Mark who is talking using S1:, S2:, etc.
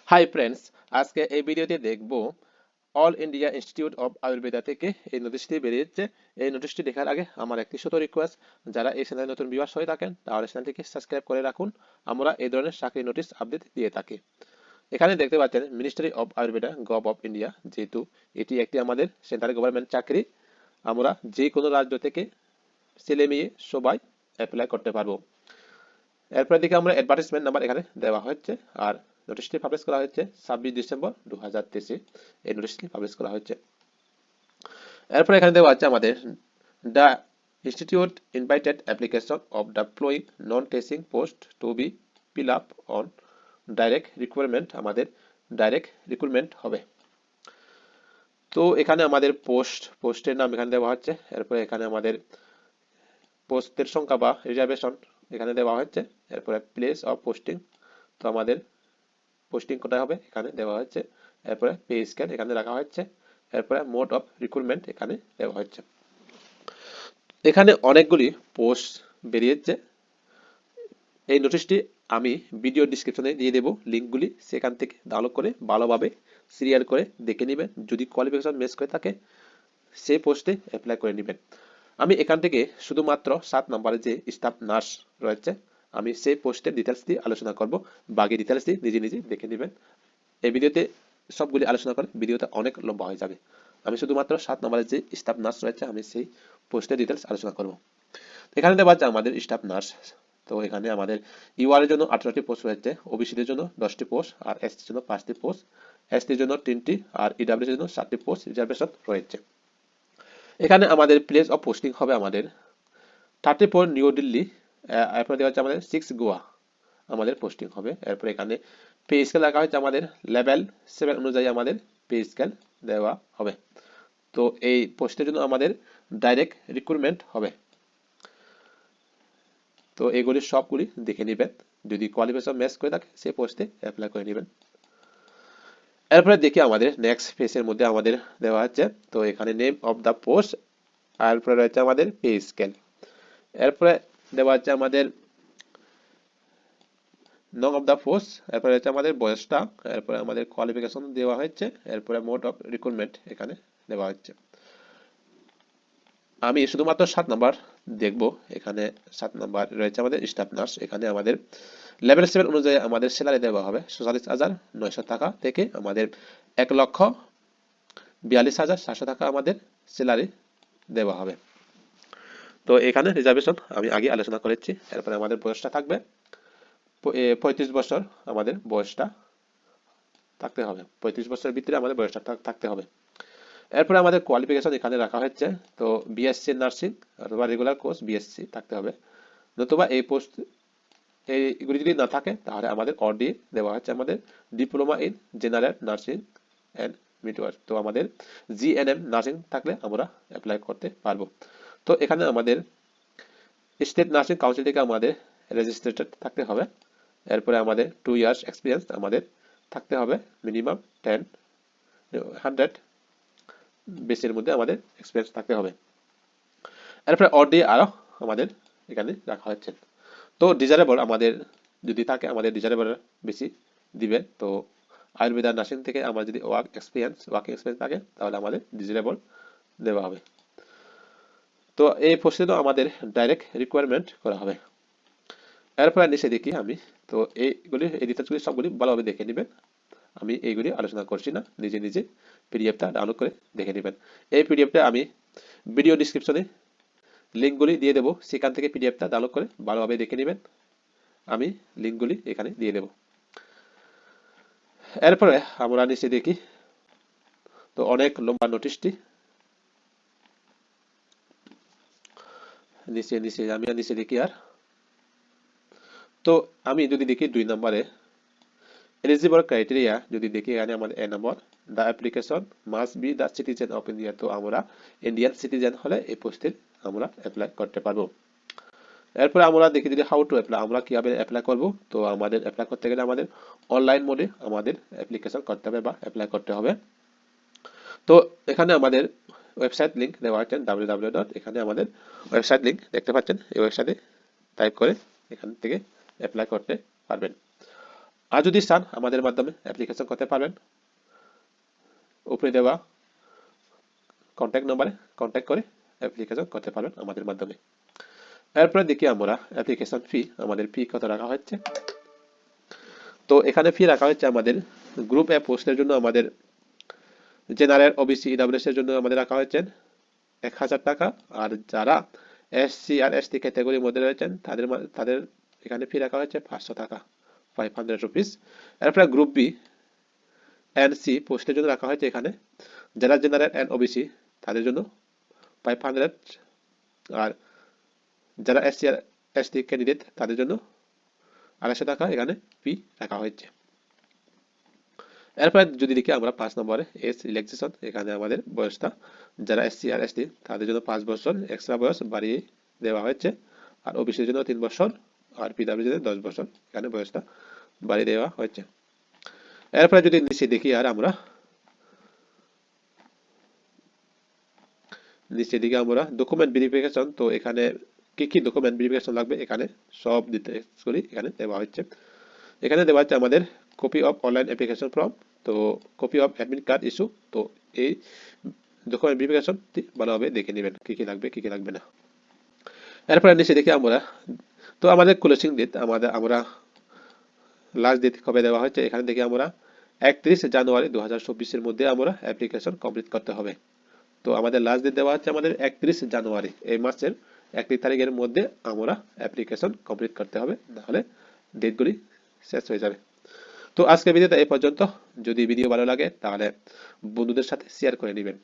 S1: Hi friends, আজকে এই ভিডিওতে দেখব all India institute of Ayurveda থেকে এই নোটিশটি বেরিয়েছে। এই নোটিশটি দেখার আগে আমার একটি ছোট রিকোয়েস্ট, যারা এই চ্যানেলে নতুন ভিউয়ার্স হয়ে থাকেন তাহলে চ্যানেলটিকে সাবস্ক্রাইব করে রাখুন। আমরা এই ধরনের চাকরি নোটিশ আপডেট দিয়ে থাকি। এখানে দেখতে পাচ্ছেন ministry of Ayurveda gov of India, যেহেতু এটি একটি আমাদের সেন্ট্রাল গভর্নমেন্ট চাকরি, আমরা যে কোনো রাজ্য থেকে ছেলে মেয়ে সবাই অ্যাপ্লাই করতে পারবো। এরপর দিকে আমরা অ্যাডভার্টাইজমেন্ট নাম্বার এখানে দেওয়া হচ্ছে, আর নোটিশটি পাবলিশ করা হচ্ছে 26 ডিসেম্বর 2023। এই নোটিশটি পাবলিশ করা হচ্ছে। এরপর এখানে দেওয়া আছে আমাদের the institute invited application of the following non teaching post to be fill up on direct recruitment. আমাদের ডাইরেক্ট রিক্রুটমেন্ট হবে। তো এখানে আমাদের পোস্টের নাম এখানে দেওয়া হচ্ছে। এরপরে এখানে আমাদের পোস্টের সংখ্যা বা রিজার্ভেশন এখানে দেওয়া হচ্ছে। এরপরে প্লেস অফ পোস্টিং, তো আমাদের পোস্টিং কোথায় হবে এখানে দেওয়া হচ্ছে। এরপরে পে স্কেল এখানে রাখা হচ্ছে। এরপরে মোড অফ রিক্রুটমেন্ট এখানে দেওয়া হচ্ছে। এখানে অনেকগুলি পোস্ট বেরিয়েছে। এই নোটিশটি আমি ভিডিও ডিসক্রিপশনে দিয়ে দেবো লিঙ্কগুলি, সেখান থেকে ডাউনলোড করে ভালোভাবে সিরিয়াল করে দেখে নেবেন। যদি কোয়ালিফিকেশন ম্যাচ করে থাকে সেই পোস্টে অ্যাপ্লাই করে নেবেন। আমি এখান থেকে শুধুমাত্র 7 নম্বরে যে স্টাফ নার্স রয়েছে আমি সেই পোস্টের ডিটেলস দিয়ে আলোচনা করব। বাকি ডিটেলস দিয়ে নিজে নিজে দেখে নেবেন। এই ভিডিওতে সবগুলি আলোচনা করে ভিডিওটা অনেক লম্বা হয়ে যাবে। আমি শুধুমাত্র 7 নম্বরের যে স্টাফ নার্স রয়েছে আমি সেই পোস্টের ডিটেলস আলোচনা করব। এখানে দেওয়া আছে আমাদের স্টাফ নার্স। তো এখানে আমাদের ইউআর এর জন্য 18টি পোস্ট রয়েছে, ওবিসিদের জন্য 10টি পোস্ট, আর এসটির জন্য 5টি পোস্ট, এসটির জন্য 3টি, আর ইডব্লিউএস এর জন্য 7টি পোস্ট রিজার্ভেশন রয়েছে। এখানে আমাদের প্লেস অফ পোস্টিং হবে আমাদের 34 নিউ দিল্লি। এরপর দেওয়া হচ্ছে আমাদের 6 গোয়া আমাদের পোস্টিং হবে। এরপর এখানে পে স্কেল রাখা হচ্ছে আমাদের লেভেল 7 অনুযায়ী আমাদের পে স্কেল দেওয়া হবে। তো এই পোস্টের জন্য আমাদের ডাইরেক্ট রিক্রুটমেন্ট হবে। তো এগুলি সবগুলি দেখে নেবেন, যদি কোয়ালিফিকেশন ম্যাচ করে থাকে সেই পোস্টে অ্যাপ্লাই করে নেবেন। এরপরে দেখি আমাদের নেক্সট পেজের মধ্যে আমাদের দেওয়া আছে। তো এখানে নেম অফ দ্য পোস্ট, আর এরপরে রয়েছে আমাদের পে স্কেল। এরপরে দেওয়া আছে আমাদের নং অফ দ্য পোস্ট, এরপরে হচ্ছে আমাদের বয়সটা, এরপরে আমাদের কোয়ালিফিকেশন দেওয়া হচ্ছে, এরপরে মোড অফ রিক্রুটমেন্ট এখানে দেওয়া হচ্ছে। আমি শুধুমাত্র 7 নাম্বার দেখব। এখানে 7 নাম্বার রয়েছে আমাদের স্টাফ নার্স। এখানে আমাদের লেভেল 7 অনুযায়ী আমাদের স্যালারি দেওয়া হবে 47,900 টাকা থেকে আমাদের 1,42,700 টাকা আমাদের স্যালারি দেওয়া হবে। তো এখানে রিজার্ভেশন আমি আগে আলোচনা করেছি। এরপরে আমাদের বয়সটা থাকবে 35 বছর, আমাদের বয়সটা থাকতে হবে 35 বছরের ভিতরে আমাদের বয়সটা থাকতে হবে। এরপরে আমাদের কোয়ালিফিকেশন এখানে রাখা হচ্ছে। তো বিএসসি নার্সিং অথবা রেগুলার কোর্স বিএসসি থাকতে হবে, নতুবা এই পোস্ট এইগুলি যদি না থাকে তাহলে আমাদের অডি দেওয়া হচ্ছে আমাদের diploma in general nursing and midwife. তো আমাদের জিএনএম নার্সিং থাকলে আমরা অ্যাপ্লাই করতে পারবো। তো এখানে আমাদের স্টেট নার্সিং কাউন্সিল থেকে আমাদের রেজিস্ট্রেটেড থাকতে হবে। এরপরে আমাদের 2 ইয়ার্স এক্সপিরিয়েন্স আমাদের থাকতে হবে, মিনিমাম 100 বেসের মধ্যে আমাদের এক্সপিরিয়েন্স থাকতে হবে। এরপরে অডি আরো আমাদের এখানে রাখা হচ্ছে। তো ডিজারেবল আমাদের যদি থাকে আমাদের ডিজারেবল বেশি দিবে। তো আয়ুর্বেদা নার্সিং থেকে আমার যদি ওয়ার্কিং এক্সপিরিয়েন্স থাকে তাহলে আমাদের ডিজারেবল দেওয়া হবে। তো এই পোস্টে তো আমাদের ডাইরেক্ট রিকোয়ারমেন্ট করা হবে। এরপরে নিচে দেখি আমি, তো এই ডিটেলসগুলি সবগুলি ভালোভাবে দেখে নেবেন। আমি এইগুলি আলোচনা করছি না, নিজে নিজে পিডিএফটা ডাউনলোড করে দেখে নেবেন। এই পিডিএফটা আমি ভিডিও ডিসক্রিপশনে লিঙ্কগুলি দিয়ে দেবো, সেখান থেকে পিডিএফটা ডাউনলোড করে ভালোভাবে দেখে নেবেন। আমি লিঙ্কগুলি এখানে দিয়ে দেবো। এরপরে আমরা নিচে দেখি, তো অনেক লম্বা নোটিশটি আমি নিচে দেখি। আর তো আমি যদি দেখি 2 নম্বরে এলিজিবল ক্রাইটেরিয়া যদি দেখি, এখানে আমাদের এ number the application must be the citizen of India. তো আমরা ইন্ডিয়ান সিটিজেন হলে এই পোস্টে আমরা অ্যাপ্লাই করতে পারবো। এরপরে আমরা দেখি যদি হাউ টু অ্যাপ্লাই, আমরা কিভাবে অ্যাপ্লাই করব। তো আমাদের অ্যাপ্লাই করতে গেলে আমাদের অনলাইন মোডে আমাদের অ্যাপ্লিকেশন করতে হবে বা অ্যাপ্লাই করতে হবে। তো এখানে আমাদের ওয়েবসাইট লিংক দেওয়া আছে www. এখানে আমাদের ওয়েবসাইট লিংক দেখতে পাচ্ছেন, এই ওয়েবসাইটে টাইপ করে এখান থেকে অ্যাপ্লাই করতে পারবেন। আর যদি চান আমাদের মাধ্যমে অ্যাপ্লিকেশন করতে পারবেন, উপরে দেওয়া কন্ট্যাক্ট নম্বরে কন্ট্যাক্ট করে অ্যাপ্লিকেশন করতে পারবেন আমাদের মাধ্যমে। এরপরে দেখি আমরা অ্যাপ্লিকেশন ফি, আমাদের ফি কত রাখা হচ্ছে। তো এখানে ফি রাখা হচ্ছে আমাদের গ্রুপ এ পোস্টের জন্য, আমাদের জেনারেল ওবিসি ইডাব্লিউএস এর জন্য আমাদের রাখা হয়েছে 1000 টাকা। আর যারা এসসি আর এসটি ক্যাটাগরির মধ্যে রয়েছেন তাদের এখানে ফি রাখা হয়েছে 500 টাকা, 500 রুপিস। এরপরে গ্রুপ বি এনসি পোস্টের জন্য রাখা হয়েছে এখানে যারা জেনারেল এন্ড ওবিসি তাদের জন্য 500, আর যারা এসসি আর এসটি ক্যান্ডিডেট তাদের জন্য 250 টাকা এখানে ফি রাখা হয়েছে। এরপর যদি দেখি আমরা 5 নম্বরে এজ রিল্যাক্সেশন, এখানে আমাদের বয়সটা যারা এসসি আর এসটি তাদের জন্য 5 বছর এক্সট্রা বয়স বাড়িয়ে দেওয়া হয়েছে, আর ওবিসির জন্য 3 বছর, আর পিডব্লিউর জন্য 10 বছর এখানে বয়সটা বাড়িয়ে দেওয়া হয়েছে। এরপরে যদি নিচে দেখি আর আমরা নিচের দিকে আমরা ডকুমেন্ট ভেরিফিকেশন, তো এখানে কি কি ডকুমেন্ট ভেরিফিকেশন লাগবে এখানে সব ডিটেইলস করে এখানে দেওয়া হচ্ছে। এখানে দেওয়া হচ্ছে আমাদের copy of online application form, তো copy of admit card issue. তো এই ডকুমেন্ট ভেরিফিকেশনটি ভালোভাবে দেখে নেবেন কি কি লাগবে কি কি লাগবে না। এরপরে নিচে দেখি আমরা, তো আমাদের ক্লোজিং ডেট, আমরা লাস্ট ডেট কবে দেওয়া হয়েছে এখানে দেখি আমরা 31 জানুয়ারি 2024 এর মধ্যে আমরা অ্যাপ্লিকেশন কমপ্লিট করতে হবে। তো আমাদের লাস্ট ডেট দেওয়া হচ্ছে আমাদের 31 জানুয়ারি, এই মাসের 31 তারিখের মধ্যে আমরা অ্যাপ্লিকেশন কমপ্লিট করতে হবে, নাহলে ডেটগুলি শেষ হয়ে যাবে। তো আজকের ভিডিওটা এই পর্যন্ত। যদি ভিডিও ভালো লাগে তাহলে বন্ধুদের সাথে শেয়ার করে নেবেন।